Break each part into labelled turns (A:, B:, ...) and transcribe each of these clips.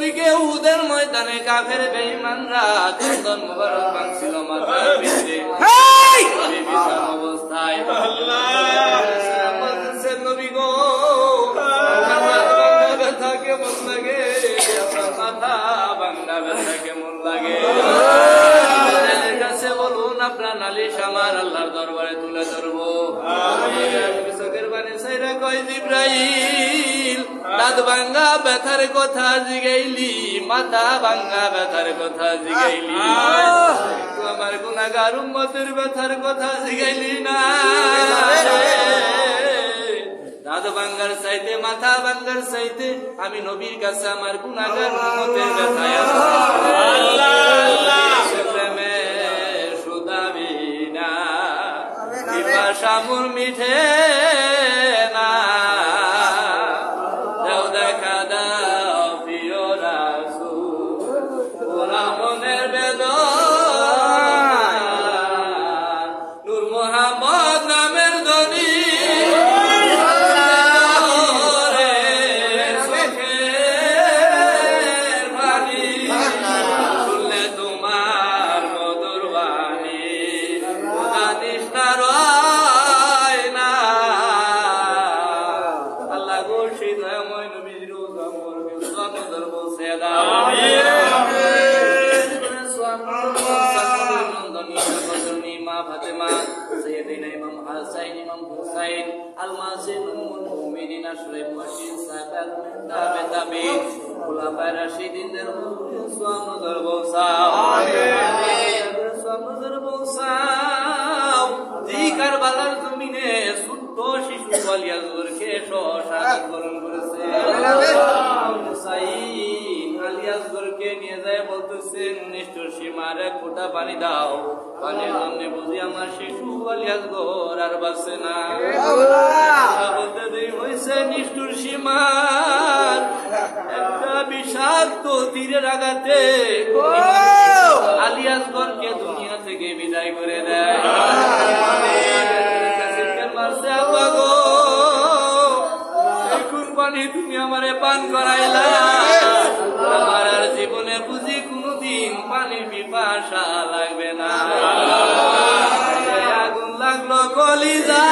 A: ওদিকে উহুদের ময়দানে কাফের বেঈমানরা চন্দন মুবারক ভাঙছিল মাথার ভিতরে বিশাল অবস্থায়। বলতেছেন নবী গো, ব্যথা কেমন লাগে? মাথা ভাঙা ব্যথা কেমন লাগে? কাছে বলুন, আপনার নালিশ আমার আল্লাহর দরবারে তুলে ধরবো। চোখের পানি ছাইরা কয় জিবরাইল, দাঁত ভাঙ্গা ব্যথার কথা জিগাইলি, মাথা ভাঙ্গা ব্যথার কথা জিগাইলি, আমার গুনাহগার উম্মতের ব্যথার কথা জিগাইলি না। দাঁত ভাঙ্গার চাইতে মাথা ভাঙ্গার চাইতে আমি নবীর কাছে আমার গুনাহগার উম্মতের ব্যথায় শামুর মিঠে না, দেও দেখা দাও প্রিয় রাসূল, ওরা মনের বেদনা, নূর মুহাম্মদ নামের ধ্বনি চোখের পানি শুনলে তোমার মধুর বাণী, তৃষ্ণার কারবালার জমিনে ছোট্ট শিশু আলিয়াজকে স্মরণ করেছে। আলিয়াজকে নিয়ে যায় বলতেছেন, নিষ্ঠুর সীমার এক ফোঁটা পানি দাও, পানির জন্য বুঝি আমার শিশু আলিয়াজগর আর বাঁচে না। বলতে দেরি হয়েছে, নিষ্ঠুর সীমার একটা বিষাক্ত তীরের আঘাতে আলিয়াজগরকে দুনিয়া থেকে বিদায় করে দেয়। মারছে, আব্বা গো, পানি তুমি আমারে পান করাইলা, আমার আর জীবনে বুঝি কোনদিন পানির পিপাসা লাগবে না। আগুন লাগলো কলিজা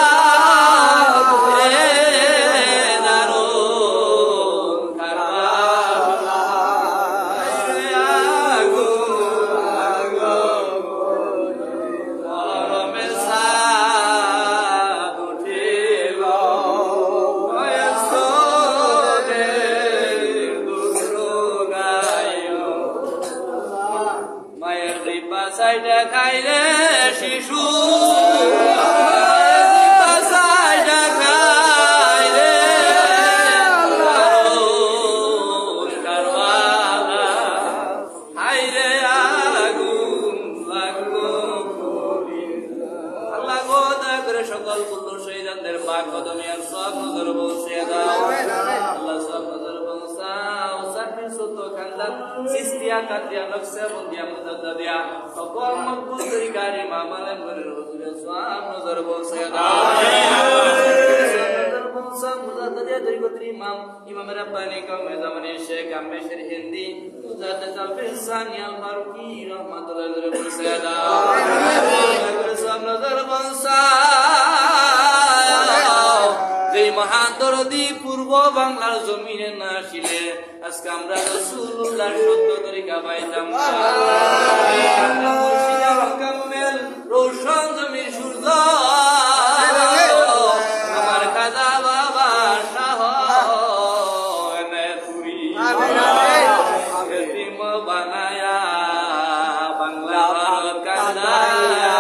A: খাইলে শিশু সকল কুল্লু শহীদানদের পাক কদমে আর সব নজর বলছে দাও আল্লাহ, সব নজর বলছাও সাকির সত্য খানদান সিস্তিয়া কাদিয়া নকশা বন্দিয়া মুজাদ্দিয়া সকল মকবুল তরিকার ইমাম আলেম গরের হুজুরের সব নজর বলছে দাও নজর বলছা মুজাদ্দিয়া তরিকতের ইমাম ইমাম রাব্বানি কওমে জামানে শেখ আম্মেশের হিন্দি মুজাদ্দিদ আল সানি আল ফারুকি রাহমাতুল্লাহ আলাইহি বলছে দাও সব নজর বলছা যে মহান দরদি পূর্ব বাংলার জমিনে না আসিলে আজকে আমরা রাসূলুল্লাহর সত্য তরিকা পাইতাম না। রোশন জমির সূর্য আমার খাজা বাবা শাহ তুরি বানায়া বাংলা ভারত কান্দায়া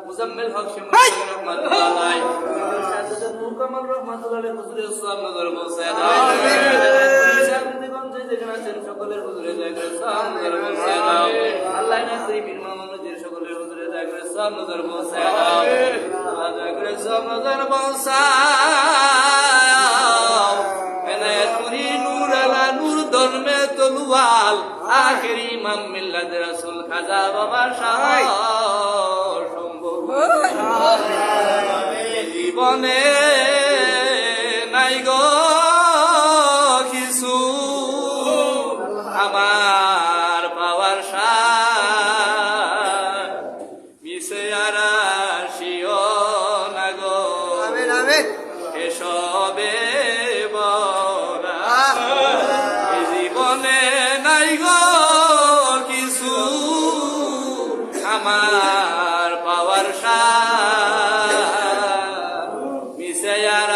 A: মুজাম্মিল হক রহমাতুল্লাহ আলাইহি মুকাম্মাল রহমাতুল্লাহ আলাইহি হুজুরের সব নজর পৌঁছায় দাও যেখানে আছেন সকলের হুজুরে দয়া করে সব নজর পৌঁছায় দাও আল্লাহ না সেই বীর মামুনের সকলের হুজুরে দয়া করে সব নজর পৌঁছায় দাও আল্লাহ দয়া করে সব নজর পৌঁছাও এনায়েত করি নূর আলা নূর ধর্মে তলুয়াল আখেরি ইমাম মিল্লাত রাসূল খাজা বাবা শাহ সম্ভব জীবনে নাই গো কিছু আমার পাওয়ার সার মিশে আর আসিও না গো এসবে বলা জীবনে নাই গো কিছু আমার পাওয়ার সার মিশে আর